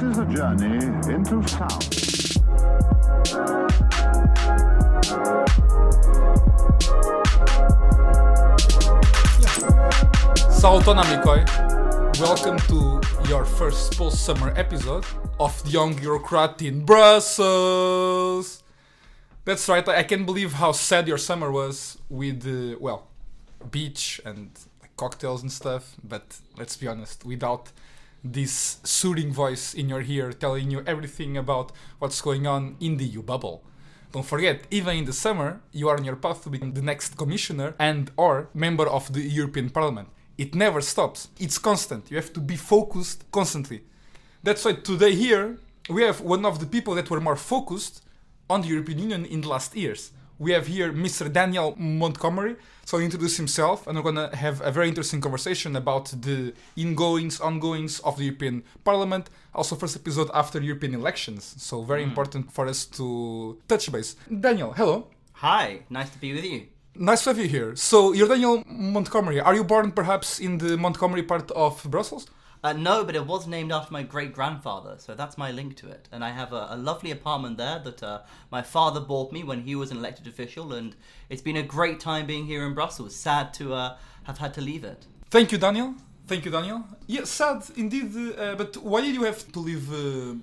is a journey into sound. Salutona, amicoi. Welcome to your first post-summer episode of The Young Bureaucrat in Brussels. That's right, I can't believe how sad your summer was with, beach and cocktails and stuff. But let's be honest, without this soothing voice in your ear telling you everything about what's going on in the EU bubble. Don't forget, even in the summer, you are on your path to become the next commissioner and or member of the European Parliament. It never stops. It's constant. You have to be focused constantly. That's why today here, we have one of the people that were more focused on the European Union in the last years. We have here Mr. Daniel Montgomery. So he'll introduce himself, and we're going to have a very interesting conversation about the ongoings of the European Parliament. Also, first episode after European elections. So very important for us to touch base. Daniel, hello. Hi, nice to be with you. Nice to have you here. So you're Daniel Montgomery. Are you born perhaps in the Montgomery part of Brussels? No, but it was named after my great-grandfather, so that's my link to it. And I have a lovely apartment there that my father bought me when he was an elected official, and it's been a great time being here in Brussels. Sad to have had to leave it. Thank you, Daniel. Yeah, sad indeed, but why did you have to leave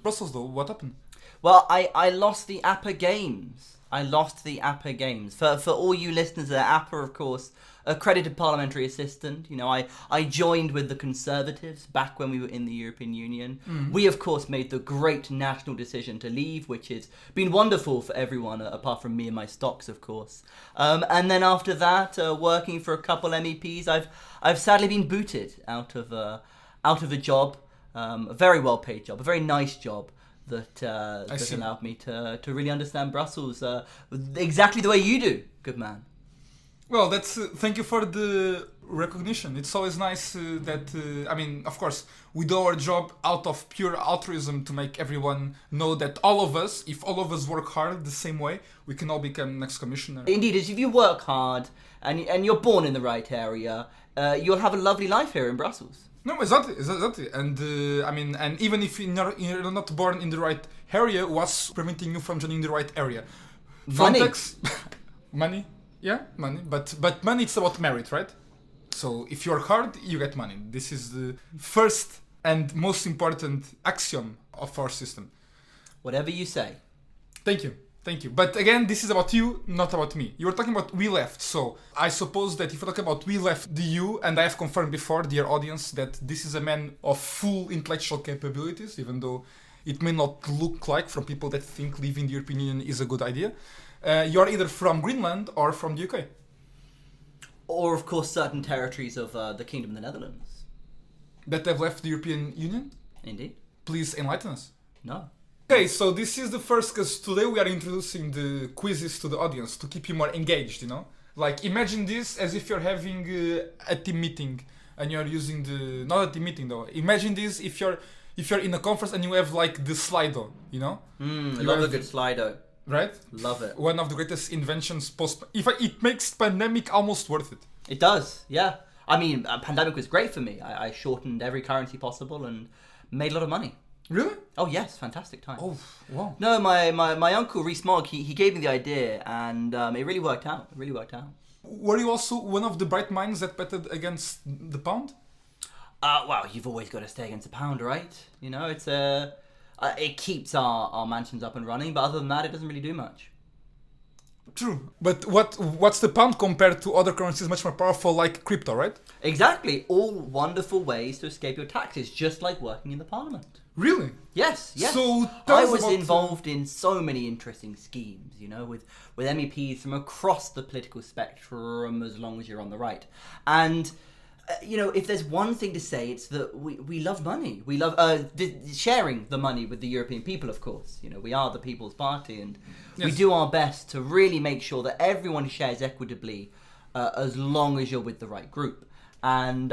Brussels though? What happened? Well, I lost the APA Games. For all you listeners there, APA, of course, accredited parliamentary assistant. You know, I joined with the Conservatives back when we were in the European Union. We, of course, made the great national decision to leave, which has been wonderful for everyone, apart from me and my stocks, of course. And then after that, working for a couple MEPs, I've sadly been booted out of the job, a very well-paid job, a very nice job. That allowed me to really understand Brussels exactly the way you do, good man. Well, that's thank you for the recognition. It's always nice of course, we do our job out of pure altruism to make everyone know that if all of us work hard the same way, we can all become next commissioner. Indeed, if you work hard and you're born in the right area, you'll have a lovely life here in Brussels. No, exactly. And and even if you're not born in the right area, what's preventing you from joining the right area? Money. Frontex? Money? Yeah, money. But money, it's about merit, right? So if you work hard, you get money. This is the first and most important axiom of our system. Whatever you say. Thank you. But again, this is about you, not about me. You were talking about we left, so I suppose that if you're talking about we left the EU, and I have confirmed before, dear audience, that this is a man of full intellectual capabilities, even though it may not look like from people that think leaving the European Union is a good idea. You're either from Greenland or from the UK. Or, of course, certain territories of the Kingdom of the Netherlands. That have left the European Union? Indeed. Please enlighten us. No. Okay, so this is the first, because today we are introducing the quizzes to the audience to keep you more engaged, you know? Like, imagine this as if you're having a team meeting and you're using not a team meeting though. Imagine this if you're in a conference and you have like the Slido, you know? I love a good Slido. Right? Love it. One of the greatest inventions it makes pandemic almost worth it. It does, yeah. I mean, pandemic was great for me. I shortened every currency possible and made a lot of money. Really? Oh yes, fantastic time. Oh, wow. No, my uncle Rees Mogg, he gave me the idea, and it really worked out. Were you also one of the bright minds that betted against the pound? Well, you've always got to stay against the pound, right? You know, it's it keeps our mansions up and running, but other than that, it doesn't really do much. True. But what's the pound compared to other currencies much more powerful, like crypto, right? Exactly. All wonderful ways to escape your taxes, just like working in the parliament. Really? Yes. So I was involved in so many interesting schemes, you know, with MEPs from across the political spectrum, as long as you're on the right. And you know, if there's one thing to say, it's that we love money. We love sharing the money with the European people, of course. You know, we are the People's Party, and we do our best to really make sure that everyone shares equitably, as long as you're with the right group. And,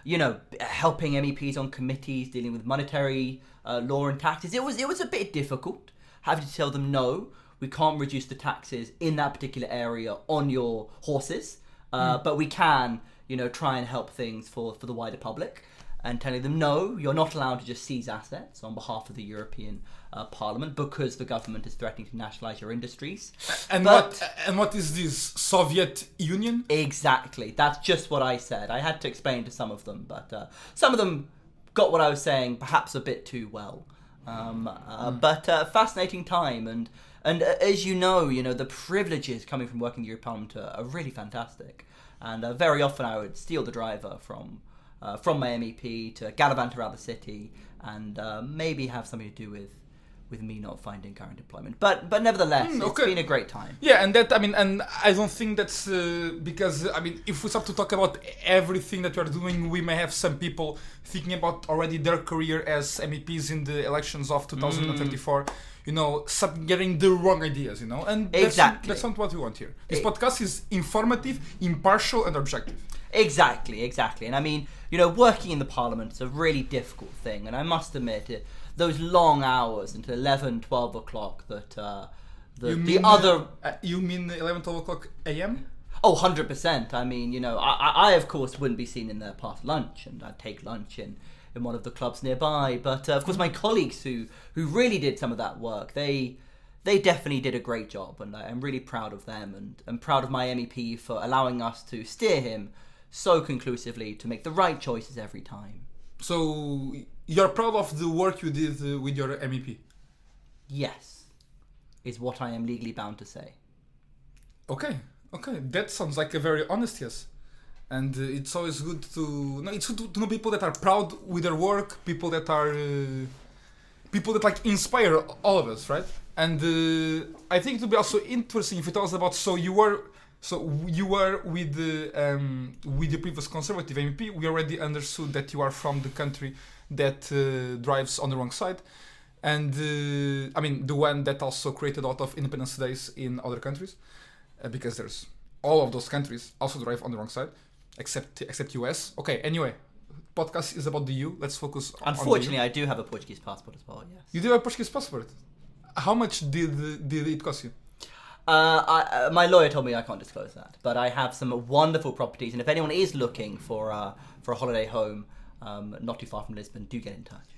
you know, helping MEPs on committees, dealing with monetary law and taxes. It was a bit difficult having to tell them, no, we can't reduce the taxes in that particular area on your horses, but we can, you know, try and help things for the wider public. and telling them, no, you're not allowed to just seize assets on behalf of the European Parliament because the government is threatening to nationalise your industries. And what is this Soviet Union? Exactly. That's just what I said. I had to explain to some of them, but some of them got what I was saying perhaps a bit too well. But fascinating time, and as you know, the privileges coming from working in the European Parliament are really fantastic. And very often I would steal the driver from my MEP to gallivant around the city, and maybe have something to do with me not finding current employment. But nevertheless, it's been a great time. Yeah, and and I don't think that's because, if we start to talk about everything that we are doing, we may have some people thinking about already their career as MEPs in the elections of 2034, start getting the wrong ideas, and that's not what we want here. This podcast is informative, impartial, and objective. Exactly. And working in the Parliament is a really difficult thing, and I must admit those long hours until 11, 12 o'clock that You mean 11, 12 o'clock a.m.? Oh, 100%. I of course wouldn't be seen in there past lunch, and I'd take lunch in one of the clubs nearby. But of course, my colleagues who really did some of that work, they definitely did a great job, and I'm really proud of them, and proud of my MEP for allowing us to steer him so conclusively to make the right choices every time. So you're proud of the work you did with your MEP? Yes, is what I am legally bound to say. Okay, that sounds like a very honest yes. And it's always good to know people that are proud with their work, people that inspire all of us, right? And I think it would be also interesting if you tell us about you were with the previous Conservative MEP. We already understood that you are from the country that drives on the wrong side, and the one that also created a lot of independence days in other countries, because there's all of those countries also drive on the wrong side, except US. Okay, anyway, podcast is about the EU. Let's focus. Unfortunately, on I do have a Portuguese passport as well. Yes. You do have a Portuguese passport. How much did it cost you? My lawyer told me I can't disclose that, but I have some wonderful properties, and if anyone is looking for a holiday home, not too far from Lisbon, do get in touch.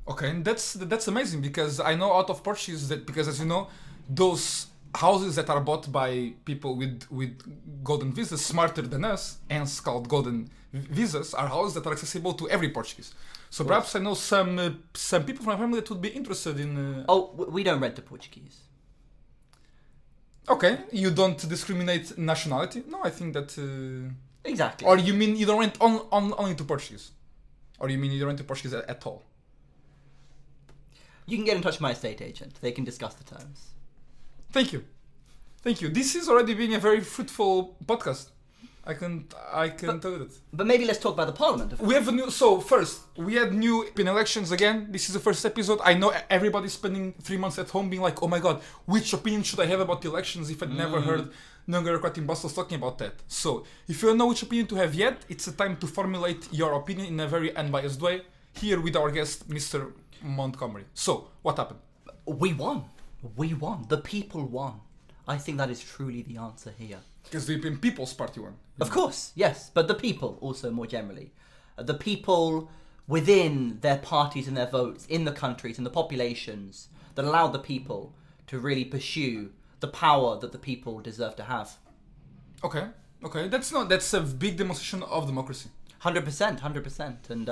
Okay, and that's amazing, because I know out of Portuguese because, as you know, those houses that are bought by people with golden visas, smarter than us, hence called golden visas, are houses that are accessible to every Portuguese. So perhaps I know some people from my family that would be interested in. We don't rent to Portuguese. Okay, you don't discriminate nationality? No, I think that... Exactly. Or you mean you don't rent only to Portuguese? Or you mean you don't rent to Portuguese at all? You can get in touch with my estate agent. They can discuss the terms. Thank you. This is already being a very fruitful podcast. I can tell you that. But maybe let's talk about the Parliament. We have first, we had new European elections again. This is the first episode. I know everybody's spending 3 months at home being like, oh my god, which opinion should I have about the elections if I'd never heard Young Bureaucrat in Brussels talking about that. So, if you don't know which opinion to have yet, it's a time to formulate your opinion in a very unbiased way. Here with our guest, Mr. Montgomery. So, what happened? We won. The people won. I think that is truly the answer here. Because the European People's Party won. Of course, yes. But the people also more generally. The people within their parties and their votes, in the countries and the populations, that allowed the people to really pursue the power that the people deserve to have. Okay. That's a big demonstration of democracy. 100%. And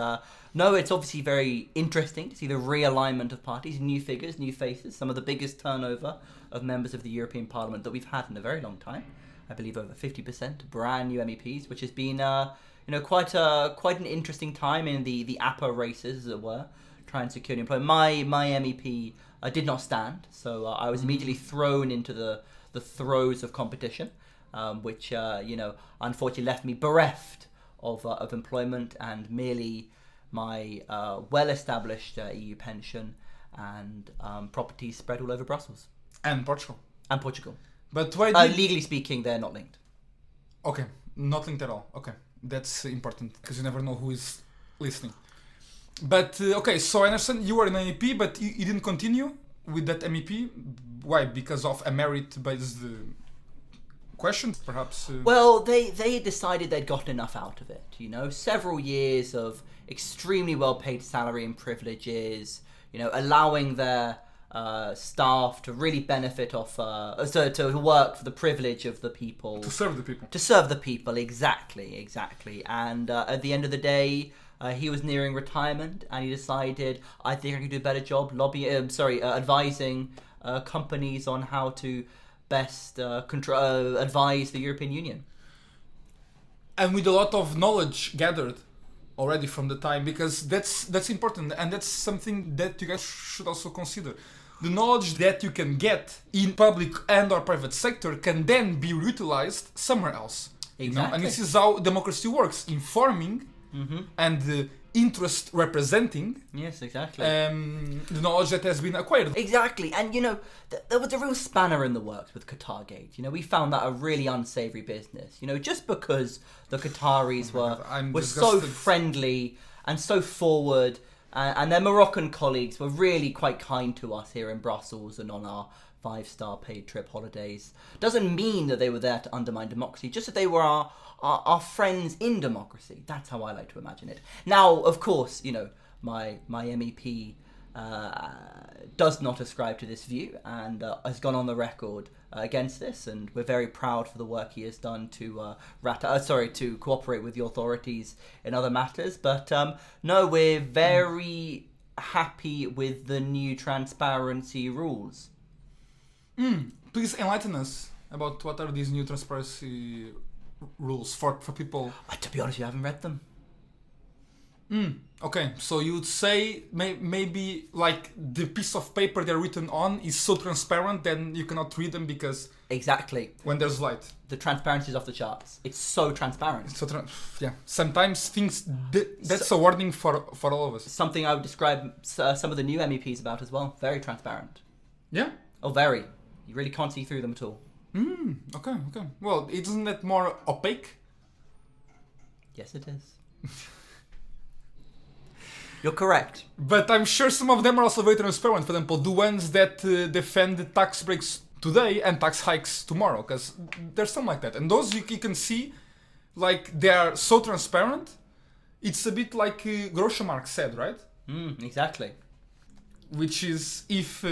no, it's obviously very interesting to see the realignment of parties, new figures, new faces, some of the biggest turnover of members of the European Parliament that we've had in a very long time. I believe over 50% brand new MEPs, which has been quite an interesting time in the APA races, as it were, trying to secure employment. My MEP did not stand, so I was immediately thrown into the throes of competition, which unfortunately left me bereft of employment and merely my well-established EU pension and properties spread all over Brussels and Portugal. But why legally speaking, they're not linked. Okay, not linked at all. Okay, that's important because you never know who is listening. But okay, so I understand you were an MEP, but you didn't continue with that MEP. Why? Because of a merit-based question, perhaps? Well, they decided they'd gotten enough out of it. Several years of extremely well-paid salary and privileges, allowing their staff to really benefit off, to work for the privilege of the people. To serve the people. To serve the people, exactly. And at the end of the day, he was nearing retirement, and he decided, I think I can do a better job advising companies on how to best advise the European Union. And with a lot of knowledge gathered already from the time, because that's important, and that's something that you guys should also consider. The knowledge that you can get in public and or private sector can then be utilized somewhere else. Exactly. And this is how democracy works: informing and interest representing. Yes, exactly. The knowledge that has been acquired. Exactly, and there was a real spanner in the works with Qatargate. We found that a really unsavory business. Just because the Qataris were so friendly and so forward, and their Moroccan colleagues were really quite kind to us here in Brussels and on our 5-star paid trip holidays. Doesn't mean that they were there to undermine democracy, just that they were our friends in democracy. That's how I like to imagine it. Now, of course, my MEP does not ascribe to this view and has gone on the record against this, and we're very proud for the work he has done to to cooperate with the authorities in other matters. But no, we're very happy with the new transparency rules. Please enlighten us about what are these new transparency rules for people. To be honest, you haven't read them. Okay, so you would say maybe like the piece of paper they're written on is so transparent then you cannot read them because exactly when there's light. The transparency is off the charts. It's so transparent. Yeah. Sometimes things that's a warning for all of us. Something I would describe some of the new MEPs about as well. Very transparent. Yeah. Oh, very. You really can't see through them at all. Okay. Well, isn't that more opaque? Yes, it is. You're correct. But I'm sure some of them are also very transparent. For example, the ones that defend the tax breaks today and tax hikes tomorrow, because there's some like that. And those you can see, like, they are so transparent. It's a bit like Groucho Marx said, right? Exactly. Which is, if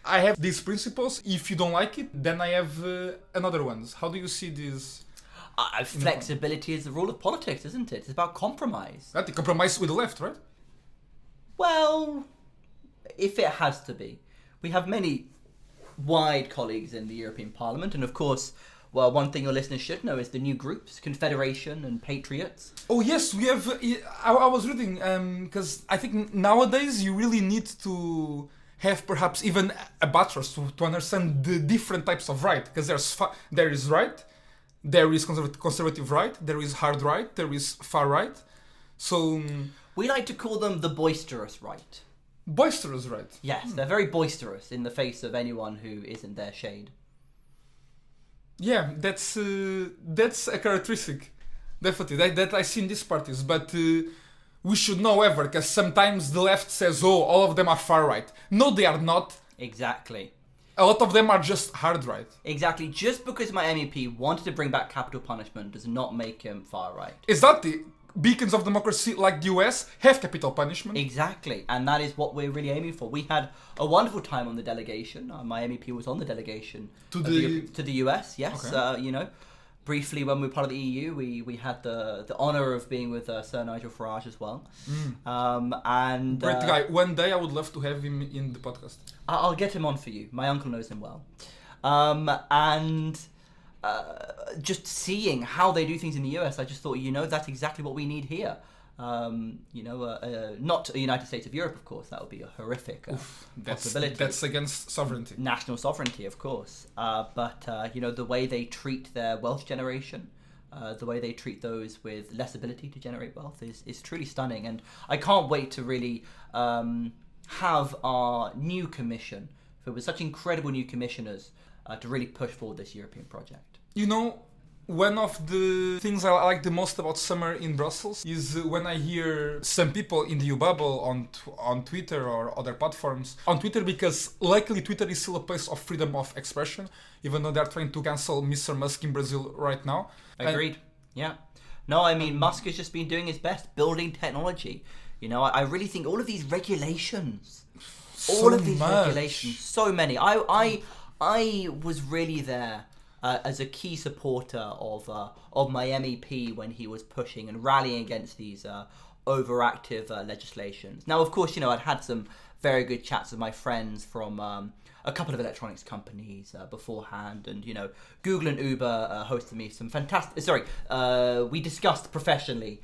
I have these principles, if you don't like it, then I have another ones. How do you see these? Flexibility is the rule of politics, isn't it? It's about compromise. Right? The compromise with the left, right? Well, if it has to be. We have many wide colleagues in the European Parliament, and of course, well, one thing your listeners should know is the new groups, Confederation and Patriots. Oh, yes, we have... I was reading, because I think nowadays you really need to have perhaps even a bachelor's to understand the different types of right, because there is right, there is conservative right, there is hard right, there is far right. So... we like to call them the boisterous right. Boisterous right? Yes, they're very boisterous in the face of anyone who isn't their shade. Yeah, that's a characteristic, definitely, that I see in these parties. But we should know ever, because sometimes the left says, oh, all of them are far right. No, they are not. Exactly. A lot of them are just hard right. Exactly. Just because my MEP wanted to bring back capital punishment does not make him far right. Exactly. Beacons of democracy like the US have capital punishment. Exactly, and that is what we're really aiming for. We had a wonderful time on the delegation. My MEP was on the delegation to the US. Yes, okay. Briefly when we were part of the EU, we had the honour of being with Sir Nigel Farage as well. And great guy. One day I would love to have him in the podcast. I'll get him on for you. My uncle knows him well, just seeing how they do things in the US, I just thought, that's exactly what we need here. Not a United States of Europe, of course. That would be a horrific possibility. That's against sovereignty. National sovereignty, of course. But the way they treat their wealth generation, the way they treat those with less ability to generate wealth is truly stunning. And I can't wait to really have our new commission, filled with such incredible new commissioners, to really push forward this European project. One of the things I like the most about summer in Brussels is when I hear some people in the EU bubble on Twitter or other platforms. On Twitter, because luckily Twitter is still a place of freedom of expression, even though they're trying to cancel Mr. Musk in Brazil right now. Agreed. Yeah. No, I mean, Musk has just been doing his best, building technology. You know, I really think all of these regulations, So much. regulations, so many. I was really there as a key supporter of my MEP when he was pushing and rallying against these overactive legislations. Now, of course, you know, I'd had some very good chats with my friends from a couple of electronics companies beforehand, and you know, Google and Uber hosted me some fantastic. We discussed professionally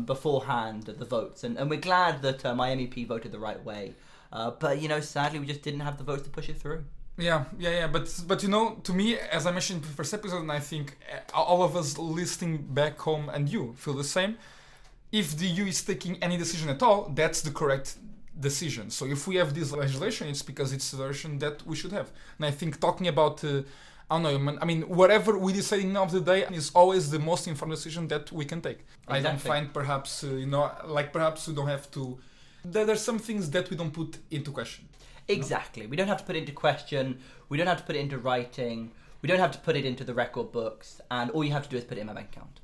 beforehand the votes, and we're glad that my MEP voted the right way. But you know, sadly, we just didn't have the votes to push it through. Yeah. But you know, to me, as I mentioned in the first episode, and I think all of us listening back home and you feel the same. If the EU is taking any decision at all, that's the correct decision. So if we have this legislation, it's because it's the version that we should have. And I think talking about, I don't know, I mean, whatever we decide in the end of the day is always the most informed decision that we can take. Exactly. I don't find perhaps, perhaps we don't have to, there's some things that we don't put into question. Exactly. No? We don't have to put it into question. We don't have to put it into writing. We don't have to put it into the record books. And all you have to do is put it in my bank account.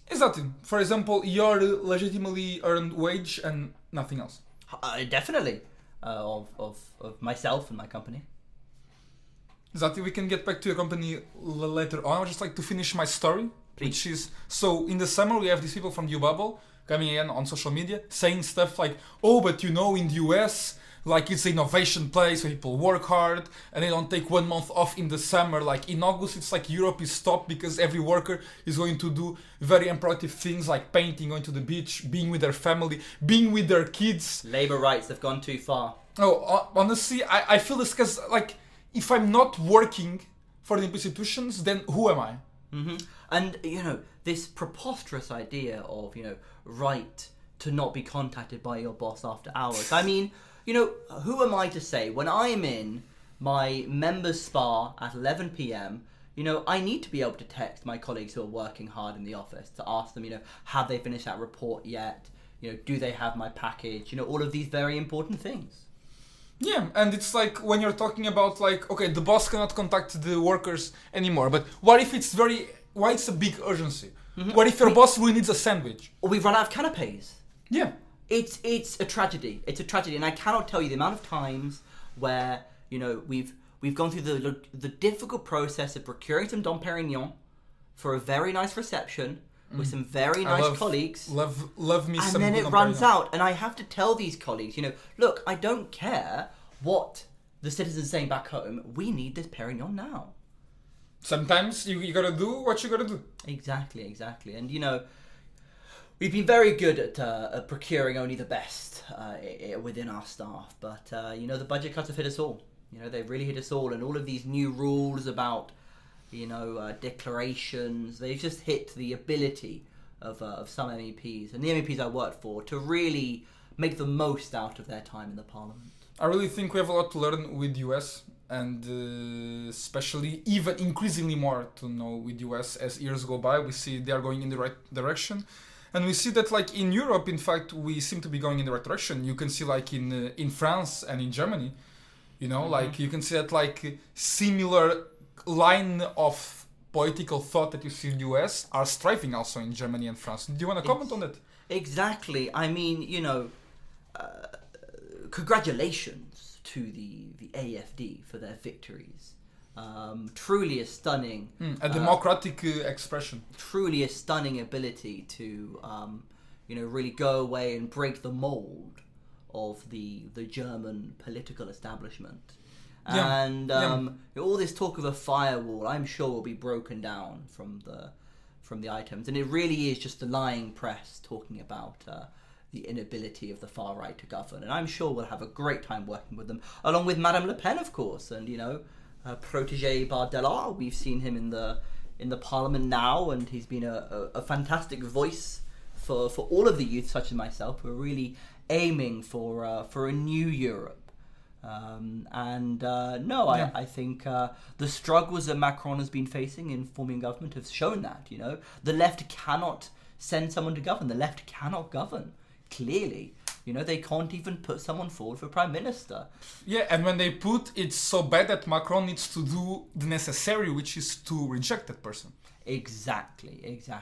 Exactly. For example, your legitimately earned wage and nothing else. Definitely. Of myself and my company. Exactly. We can get back to your company later on. I would just like to finish my story. Please. Which is, so in the summer we have these people from YouBubble coming in on social media saying stuff like, oh, but you know, in the US, like it's an innovation place where people work hard and they don't take 1 month off in the summer. Like in August, it's like Europe is stopped because every worker is going to do very unproductive things like painting, going to the beach, being with their family, being with their kids. Labor rights have gone too far. Oh, honestly, I feel this because like if I'm not working for the institutions, then who am I? Mm-hmm. And, you know, this preposterous idea of, you know, right to not be contacted by your boss after hours. I mean, you know, who am I to say when I'm in my members spa at 11 p.m., you know, I need to be able to text my colleagues who are working hard in the office to ask them, you know, have they finished that report yet? You know, do they have my package? You know, all of these very important things. Yeah, and it's like when you're talking about like, okay, the boss cannot contact the workers anymore, but what if it's why it's a big urgency? Mm-hmm. What if your boss really needs a sandwich? Or we've run out of canapes. Yeah. It's a tragedy. It's a tragedy, and I cannot tell you the amount of times where, you know, we've gone through the difficult process of procuring some Dom Perignon for a very nice reception with some very nice colleagues. Love me some. And then it runs out, and I have to tell these colleagues, you know, look, I don't care what the citizens are saying back home. We need this Perignon now. Sometimes you gotta do what you gotta do. Exactly. And, you know, we've been very good at procuring only the best within our staff. But, you know, the budget cuts have hit us all. You know, they've really hit us all. And all of these new rules about, you know, declarations, they've just hit the ability of some MEPs, and the MEPs I work for, to really make the most out of their time in the parliament. I really think we have a lot to learn with US, and especially even increasingly more to know with US as years go by. We see they are going in the right direction, and we see that like in Europe, in fact, we seem to be going in the right direction. You can see like in France and in Germany, you know, like you can see that like similar line of political thought that you see in the US are striving also in Germany and France. Do you want to comment on that? Exactly. I mean, you know, congratulations to the AFD for their victories. Truly a stunning... a democratic expression. Truly a stunning ability to, you know, really go away and break the mold of the German political establishment. Yeah. And all this talk of a firewall, I'm sure, will be broken down from the items. And it really is just the lying press talking about the inability of the far right to govern. And I'm sure we'll have a great time working with them, along with Madame Le Pen, of course, and, you know, protege Bardella. We've seen him in the parliament now, and he's been a fantastic voice for all of the youth, such as myself, who are really aiming for a new Europe. I think the struggles that Macron has been facing in forming government have shown that, you know, the left cannot send someone to govern. The left cannot govern, clearly. You know, they can't even put someone forward for prime minister. Yeah, and when they put, it's so bad that Macron needs to do the necessary, which is to reject that person. Exactly.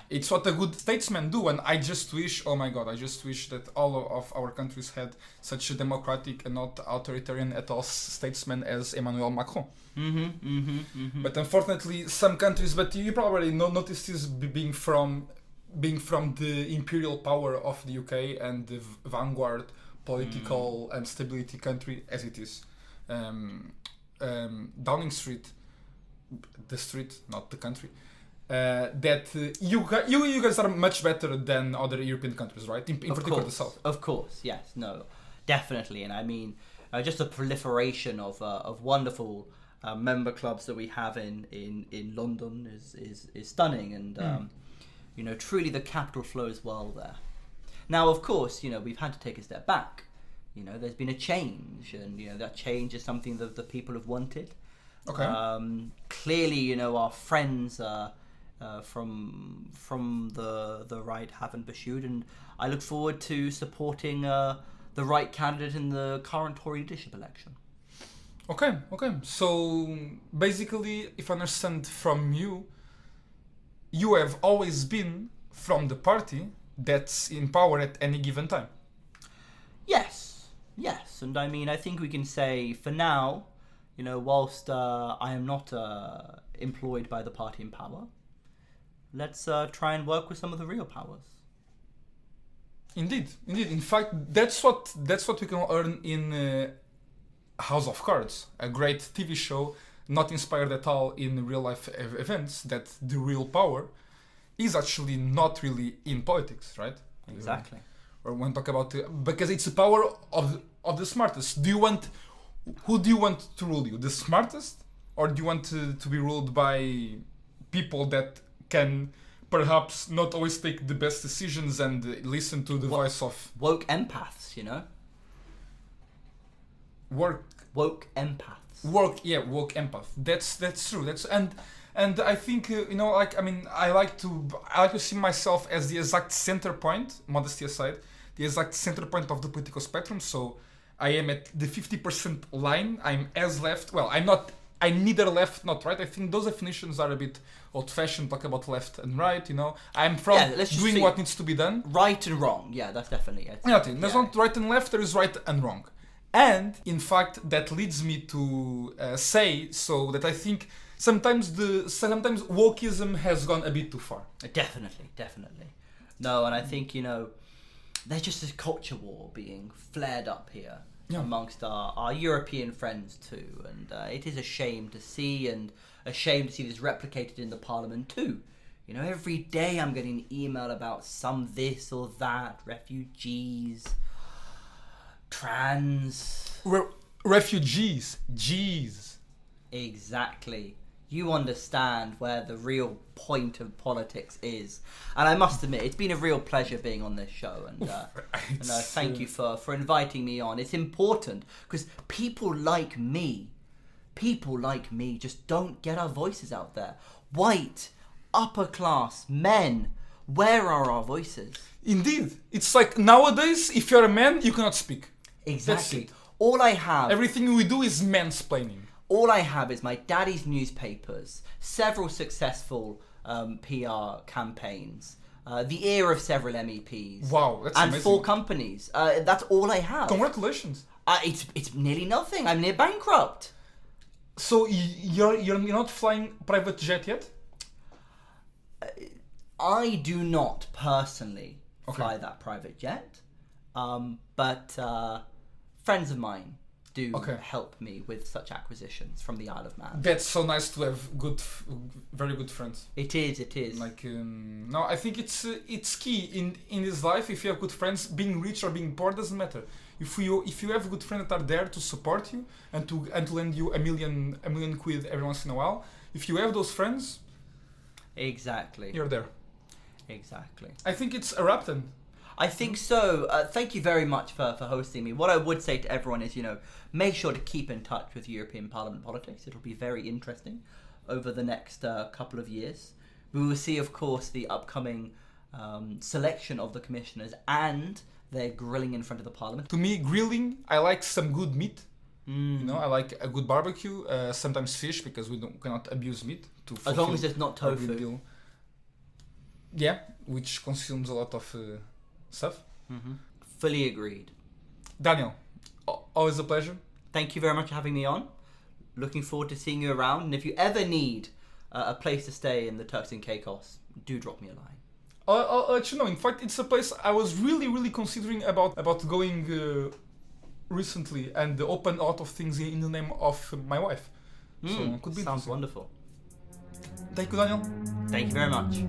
It's what a good statesman do, and I just wish, oh my god, I just wish that all of our countries had such a democratic and not authoritarian at all statesman as Emmanuel Macron. But unfortunately, some countries, but you probably already noticed this being from the imperial power of the UK and the vanguard political and stability country as it is. Downing Street, the street, not the country. That you guys are much better than other European countries, right? In particular, the South. Of course, yes, no, definitely, and I mean, just the proliferation of wonderful member clubs that we have in London is stunning, and truly the capital flows well there. Now, of course, we've had to take a step back. There's been a change, and that change is something that the people have wanted. Okay. Clearly, our friends from the right haven't pursued, and I look forward to supporting the right candidate in the current Tory leadership election. Okay. So basically, if I understand from you, you have always been from the party that's in power at any given time. Yes, and I mean, I think we can say for now, whilst I am not employed by the party in power, let's try and work with some of the real powers. Indeed. In fact, that's what we can learn in House of Cards, a great TV show, not inspired at all in real life events. That the real power is actually not really in politics, right? Exactly. Or when talk about because it's the power of the smartest. Who do you want to rule you? The smartest, or do you want to be ruled by people that can perhaps not always take the best decisions and listen to the voice of woke empaths, woke empaths. Woke empath. That's true. And I think I like to see myself as the exact center point, modesty aside, the exact center point of the political spectrum. So I am at the 50% line. I'm as left. Well, I'm neither left nor right. I think those definitions are a bit old-fashioned. Talk about left and right. I'm from doing what needs to be done. Right and wrong. Yeah, that's definitely it. There's not right and left. There is right and wrong. And in fact, that leads me to say so that I think sometimes wokeism has gone a bit too far. Definitely. No, and I think there's just this culture war being flared up here amongst our European friends too, and it is a shame to see, and a shame to see this replicated in the Parliament too. Every day I'm getting an email about some this or that, refugees, trans... Refugees, jeez. Exactly. You understand where the real point of politics is. And I must admit, it's been a real pleasure being on this show. And, thank you for inviting me on. It's important because people like me just don't get our voices out there. White, upper class, men, where are our voices? Indeed. It's like nowadays, if you're a man, you cannot speak. Exactly. All I have... Everything we do is mansplaining. All I have is my daddy's newspapers, several successful PR campaigns, the ear of several MEPs. Wow, that's and amazing. 4 companies. That's all I have. Congratulations. It's nearly nothing. I'm near bankrupt. So you're not flying private jet yet? I do not personally fly that private jet, but friends of mine do help me with such acquisitions from the Isle of Man. That's so nice to have very good friends. It is. Like no, I think it's key in this life. If you have good friends, being rich or being poor doesn't matter. If you have good friends that are there to support you and to lend you a million quid every once in a while, if you have those friends, exactly, you're there. Exactly. I think it's a wrap then. I think so. Thank you very much for hosting me. What I would say to everyone is, make sure to keep in touch with European Parliament politics. It'll be very interesting over the next couple of years. We will see, of course, the upcoming selection of the commissioners and their grilling in front of the Parliament. To me, grilling, I like some good meat. I like a good barbecue, sometimes fish, because we cannot abuse meat. As long as it's not tofu. Yeah, which consumes a lot of stuff. Fully agreed. Daniel, always a pleasure. Thank you very much for having me on. Looking forward to seeing you around. And if you ever need a place to stay in the Turks and Caicos, do drop me a line. I'll let you know. In fact, it's a place I was really considering about going recently, and opened a lot of things in the name of my wife. So it could be Sounds interesting. wonderful. Thank you, Daniel. Thank you very much.